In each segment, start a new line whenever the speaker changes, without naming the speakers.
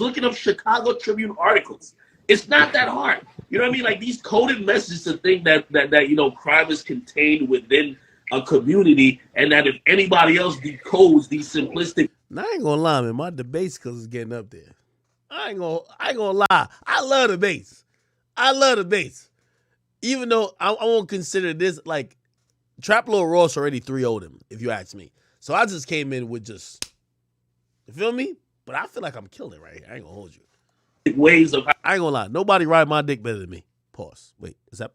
looking up Chicago Tribune articles. It's not that hard. You know what I mean? Like these coded messages to think that crime is contained within a community, and that if anybody else decodes these simplistic.
Now, I ain't gonna lie, man. My debate skills is getting up there. I ain't gonna lie. I love debates. Even though I won't consider this like Trap Lord Ross already 3-0'd him, if you ask me. So I just came in with just, you feel me? But I feel like I'm killing it right here. I ain't gonna hold you.
Ways of,
I ain't gonna lie. Nobody ride my dick better than me. Pause. Wait, is that?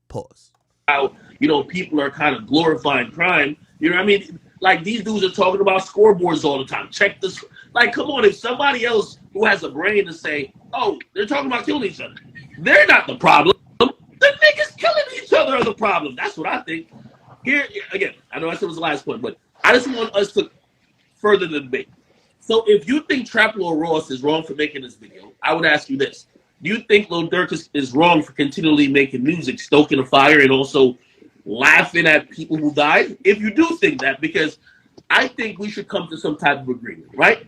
Pause.
How, people are kind of glorifying crime. You know what I mean? Like these dudes are talking about scoreboards all the time. Check this. Like, come on, if somebody else who has a brain to say, oh, they're talking about killing each other. They're not the problem. The niggas killing each other are the problem. That's what I think. Here, again, I know I said it was the last point, but I just want us to further the debate. So if you think Trap Lord Ross is wrong for making this video, I would ask you this. Do you think Lil Durk is wrong for continually making music, stoking a fire, and also laughing at people who died? If you do think that, because I think we should come to some type of agreement, right?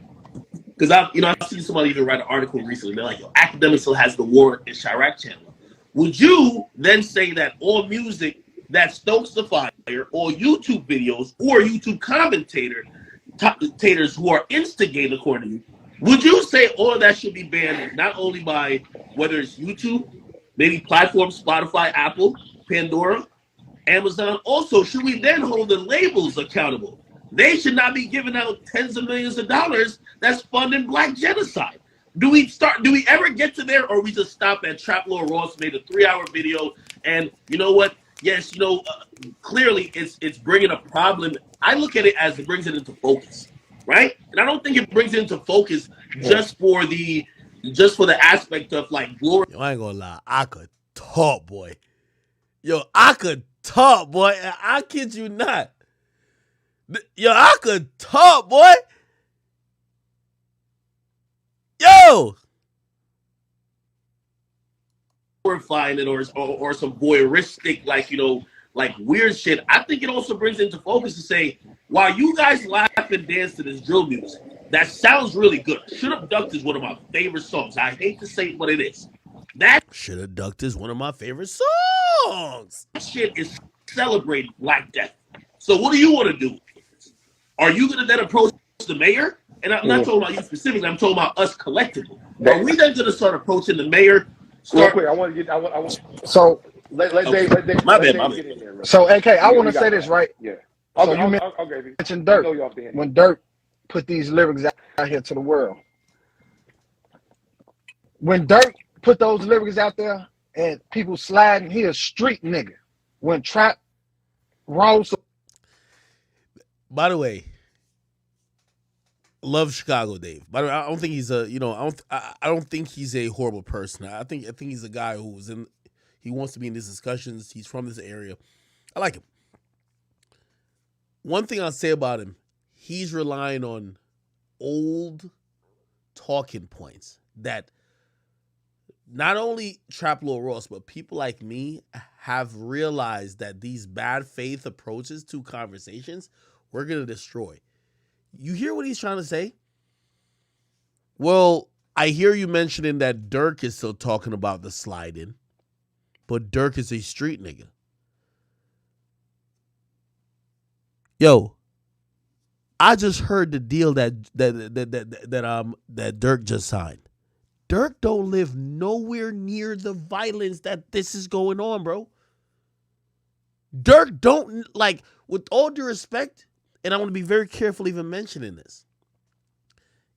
Because I've seen somebody even write an article recently. They're like, Akademiks still has the War in Chirac channel. Would you then say that all music that stokes the fire, or YouTube videos, or YouTube commentators who are instigating, according to you, would you say all of that should be banned, not only by whether it's YouTube, maybe platforms, Spotify, Apple, Pandora, Amazon? Also, should we then hold the labels accountable? They should not be giving out tens of millions of dollars that's funding black genocide. Do we ever get to there, or we just stop at Trap Lord Ross made a 3-hour video, and you know what? Yes, clearly it's bringing a problem. I look at it as it brings it into focus, right? And I don't think it brings it into focus just for the aspect of like glory.
Yo, I ain't gonna lie, I could talk, boy. I kid you not. I could talk, boy. Yo.
Glorifying it or some voyeuristic, like weird shit. I think it also brings into focus to say, while you guys laugh and dance to this drill music, that sounds really good. Should Have Ducked is one of my favorite songs. I hate to say what it is. That
Should Have Ducked is one of my favorite songs.
That shit is celebrating Black Death. So what do you want to do? Are you going to then approach the mayor? And I'm not talking about you specifically. I'm talking about us collectively. Are we then going to start approaching the mayor?
Real quick, I want to get. So let Dave.
My bad.
Get in there,
so AK, I want to say this right.
Yeah.
So you mentioned Dirk. When Dirk put these lyrics out here to the world, when Dirk put those lyrics out there and people sliding, he a street nigga. When Trap Ross.
By the way, love Chicago Dave. By the way, I don't think he's I don't think he's a horrible person. I think he's a guy he wants to be in these discussions. He's from this area. I like him. One thing I'll say about him, he's relying on old talking points that not only Trap Lord Ross, but people like me have realized that these bad faith approaches to conversations we're going to destroy. You hear what he's trying to say? Well, I hear you mentioning that Dirk is still talking about the slide-in, but Dirk is a street nigga. Yo, I just heard the deal that Dirk just signed. Dirk don't live nowhere near the violence that this is going on, bro. Dirk don't, like, with all due respect, and I want to be very careful even mentioning this.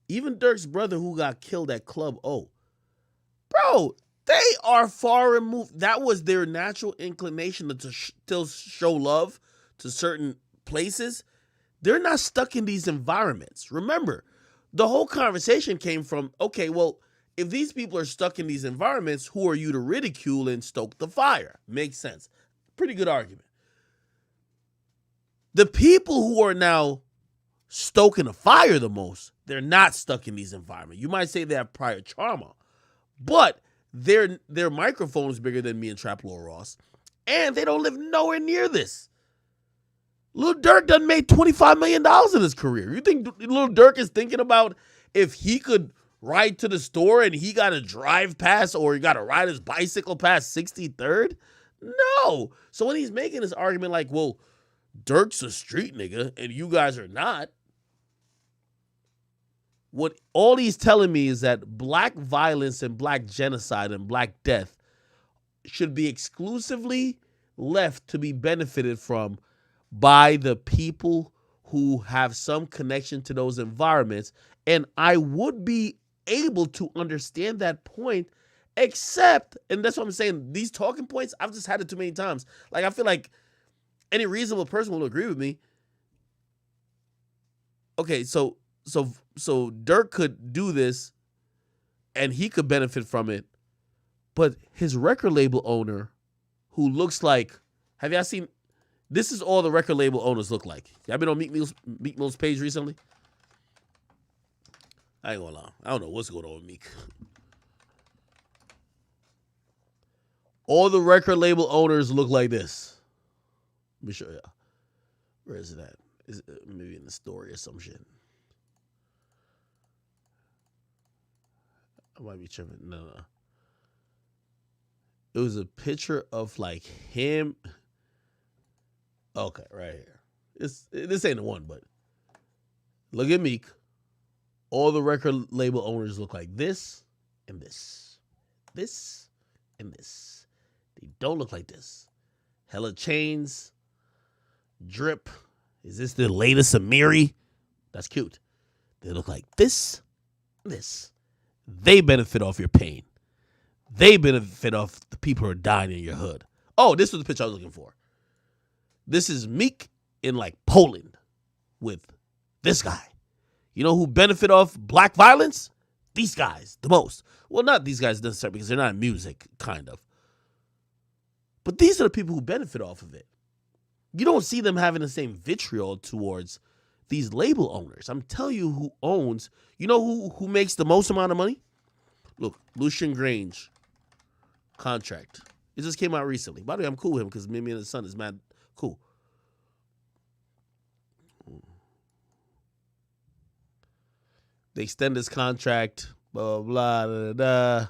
Even Dirk's brother who got killed at Club O. Bro, they are far removed. That was their natural inclination to still show love to certain places. They're not stuck in these environments. Remember, the whole conversation came from, okay, well, if these people are stuck in these environments, who are you to ridicule and stoke the fire? Makes sense. Pretty good argument. The people who are now stoking the fire the most, they're not stuck in these environments. You might say they have prior trauma, but their microphone is bigger than me and Trap Lord Ross, and they don't live nowhere near this. Lil Durk done made $25 million in his career. You think Lil Durk is thinking about if he could ride to the store and he got to drive past or he got to ride his bicycle past 63rd? No. So when he's making this argument like, well, Dirk's a street nigga and you guys are not, what all he's telling me is that black violence and black genocide and black death should be exclusively left to be benefited from by the people who have some connection to those environments. And I would be able to understand that point, except, and that's what I'm saying, these talking points, I've just had it too many times. Like, I feel like any reasonable person will agree with me. Okay, so Dirk could do this and he could benefit from it, but his record label owner, who looks like, have y'all seen, this is all the record label owners look like. Y'all been on Meek Mill's page recently? I ain't gonna lie. I don't know what's going on with Meek. All the record label owners look like this. Let me show y'all. Where is it at? Is it maybe in the story or some shit? I might be tripping. No. It was a picture of like him. Okay, right here. This ain't the one, but look at Meek. All the record label owners look like this and this. This and this. They don't look like this. Hella chains. Drip. Is this the latest Amiri? That's cute. They look like this. This. They benefit off your pain. They benefit off the people who are dying in your hood. Oh, this was the picture I was looking for. This is Meek in like Poland with this guy. You know who benefit off black violence? These guys, the most. Well, not these guys necessarily because they're not in music, kind of. But these are the people who benefit off of it. You don't see them having the same vitriol towards these label owners. I'm telling you who owns. You know who makes the most amount of money? Look, Lucian Grange contract. It just came out recently. By the way, I'm cool with him because Mimi and his son is mad cool. They extend this contract, blah, blah, blah, blah.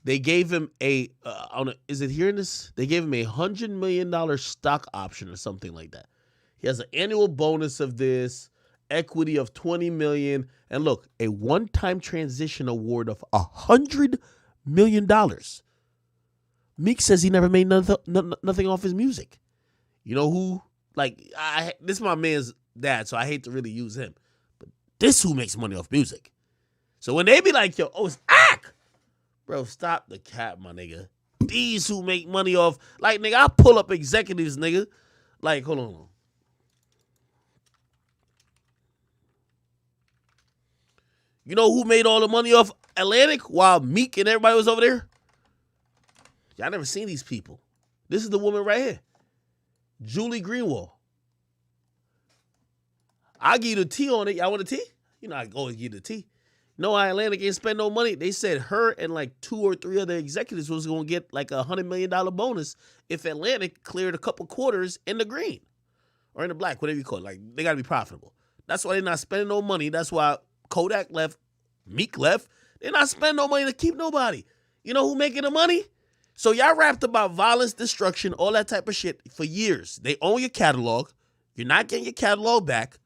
They gave him a, is it here in this? They gave him $100 million stock option or something like that. He has an annual bonus of this, equity of $20 million, and look, a one-time transition award of $100 million. Meek says he never made nothing off his music. You know who? Like, this is my man's dad, so I hate to really use him. But this who makes money off music. So when they be like, yo, oh, it's Ak! Bro, stop the cap, my nigga. These who make money off, like, nigga, I pull up executives, nigga. Like, hold on. You know who made all the money off Atlantic while Meek and everybody was over there? Y'all never seen these people. This is the woman right here. Julie Greenwald. I'll give you the tea on it. Y'all want the tea? You know I always give you the tea. No, Atlantic ain't spend no money. They said her and like 2 or 3 other executives was going to get like $100 million bonus if Atlantic cleared a couple quarters in the green or in the black, whatever you call it. Like, they got to be profitable. That's why they're not spending no money. That's why Kodak left, Meek left. They're not spending no money to keep nobody. You know who making the money? So y'all rapped about violence, destruction, all that type of shit for years. They own your catalog. You're not getting your catalog back.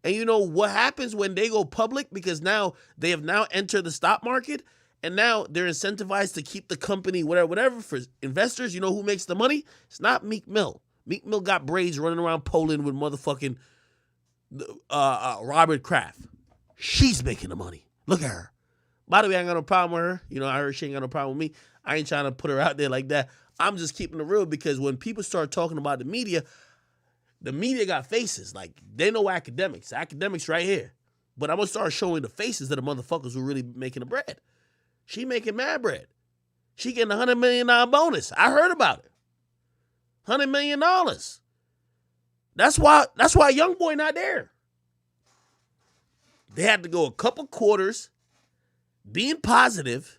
And you know what happens when they go public? Because now they have now entered the stock market and now they're incentivized to keep the company, whatever, for investors. You know who makes the money? It's not Meek Mill. Meek Mill got braids running around Poland with motherfucking Robert Kraft. She's making the money. Look at her. By the way, I ain't got no problem with her. You know, I heard she ain't got no problem with me. I ain't trying to put her out there like that. I'm just keeping it real because when people start talking about the media got faces. Like, they know Akademiks. Akademiks right here. But I'm going to start showing the faces of the motherfuckers who really making the bread. She making mad bread. She getting $100 million bonus. I heard about it. $100 million. That's why YoungBoy not there. They had to go a couple quarters being positive.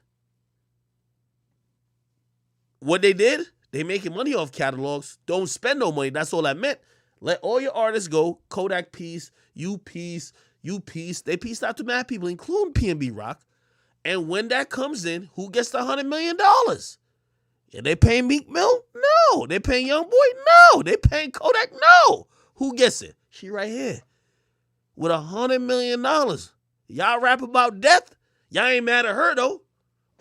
What they did, they making money off catalogs. Don't spend no money. That's all I meant. Let all your artists go. Kodak piece, you piece, They pieced out to mad people, including PNB Rock. And when that comes in, who gets the $100 million? Yeah, they paying Meek Mill? No. They paying Young Boy? No. They paying Kodak? No. Who gets it? She right here with $100 million. Y'all rap about death? Y'all ain't mad at her though.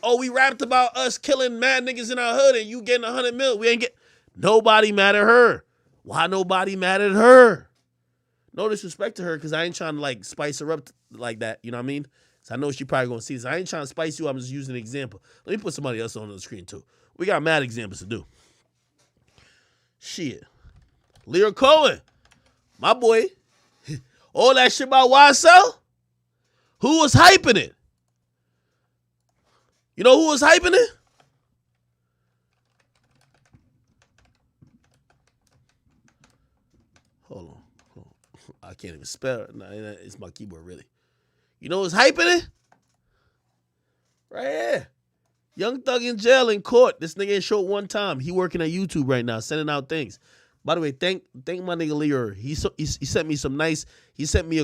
Oh, we rapped about us killing mad niggas in our hood and you getting $100 million. We ain't get nobody mad at her. Why nobody mad at her? No disrespect to her, because I ain't trying to like spice her up like that. You know what I mean? So I know she probably gonna see this. I ain't trying to spice you. I'm just using an example. Let me put somebody else on the screen too. We got mad examples to do. Shit. Lear Cohen, my boy. All that shit about YSL. Who was hyping it? You know who was hyping it? Hold on. I can't even spell it. Nah, it's my keyboard, really. You know who's hyping it? Right here. Young Thug in jail in court. This nigga ain't short one time. He working at YouTube right now, sending out things. By the way, thank my nigga Lear. He sent me some nice. He sent me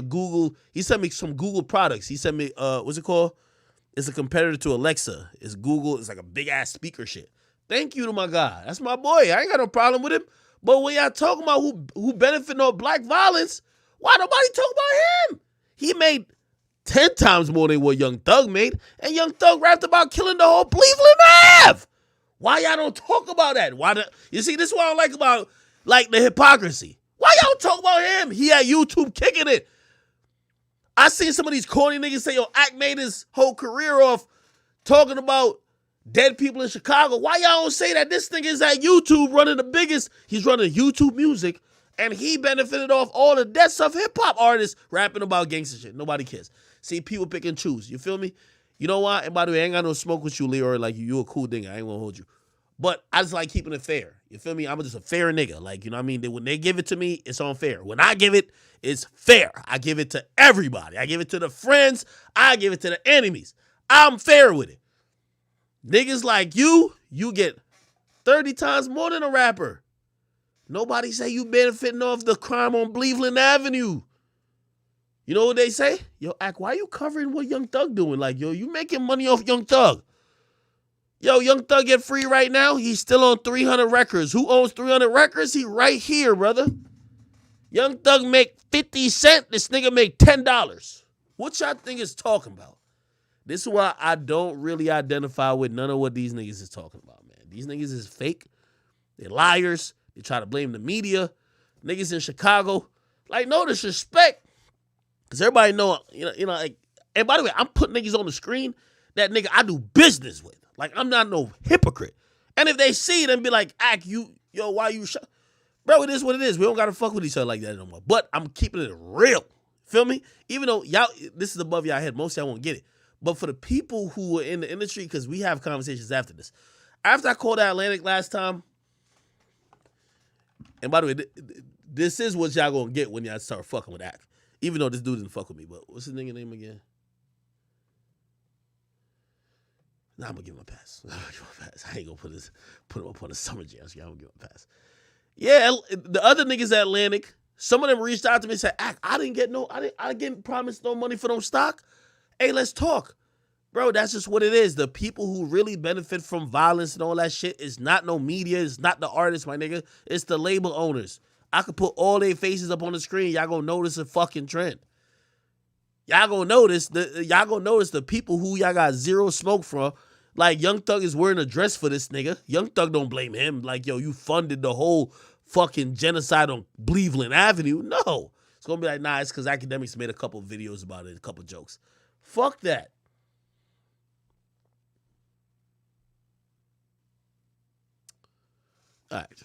some Google products. He sent me what's it called? It's a competitor to Alexa. It's Google. It's like a big ass speaker shit. Thank you to my guy. That's my boy. I ain't got no problem with him. But when y'all talking about who benefiting on black violence, why nobody talk about him? He made 10 times more than what Young Thug made, and Young Thug rapped about killing the whole Cleveland Ave. Why y'all don't talk about that? You see, this is what I don't like about like the hypocrisy. Why y'all don't talk about him? He had YouTube kicking it. I seen some of these corny niggas say, yo, Act made his whole career off talking about dead people in Chicago. Why y'all don't say that this nigga is at YouTube running the biggest? He's running YouTube music, and he benefited off all the deaths of hip-hop artists rapping about gangster shit. Nobody cares. See, people pick and choose. You feel me? You know why? And by the way, I ain't got no smoke with you, Leroy. Like, you a cool nigga. I ain't gonna hold you. But I just like keeping it fair. You feel me? I'm just a fair nigga. Like, you know what I mean? When they give it to me, it's unfair. When I give it, it's fair. I give it to everybody. I give it to the friends. I give it to the enemies. I'm fair with it. Niggas like you get 30 times more than a rapper. Nobody say you benefiting off the crime on Cleveland Avenue. You know what they say? Yo, Ack, why you covering what Young Thug doing? Like, yo, you making money off Young Thug. Yo, Young Thug get free right now. He's still on 300 records. Who owns 300 records? He right here, brother. Young Thug make 50 cents. This nigga make $10. What y'all think is talking about? This is why I don't really identify with none of what these niggas is talking about, man. These niggas is fake. They're liars. They try to blame the media. Niggas in Chicago. Like, no disrespect. Because everybody know, like, and by the way, I'm putting niggas on the screen that nigga I do business with. Like, I'm not no hypocrite. And if they see it and be like, Ack, why you bro, it is what it is. We don't got to fuck with each other like that no more. But I'm keeping it real. Feel me? Even though y'all, this is above y'all head. Most of y'all won't get it. But for the people who are in the industry, because we have conversations after this. After I called out Atlantic last time, and by the way, this is what y'all gonna get when y'all start fucking with Ack. Even though this dude didn't fuck with me, but what's his nigga name again? Nah, I'm gonna give him a pass. I ain't gonna put him up on the summer jam. So I'm gonna give him a pass. Yeah, the other niggas at Atlantic, some of them reached out to me and said, Ack, I didn't promise no money for no stock. Hey, let's talk. Bro, that's just what it is. The people who really benefit from violence and all that shit is not no media. It's not the artists, my nigga. It's the label owners. I could put all their faces up on the screen. Y'all gonna notice a fucking trend. Y'all gonna notice the people who y'all got zero smoke from. Like, Young Thug is wearing a dress for this nigga. Young Thug don't blame him. Like, yo, you funded the whole fucking genocide on Cleveland Avenue. No. It's gonna be like, nah, it's because Akademiks made a couple videos about it, a couple jokes. Fuck that. All right.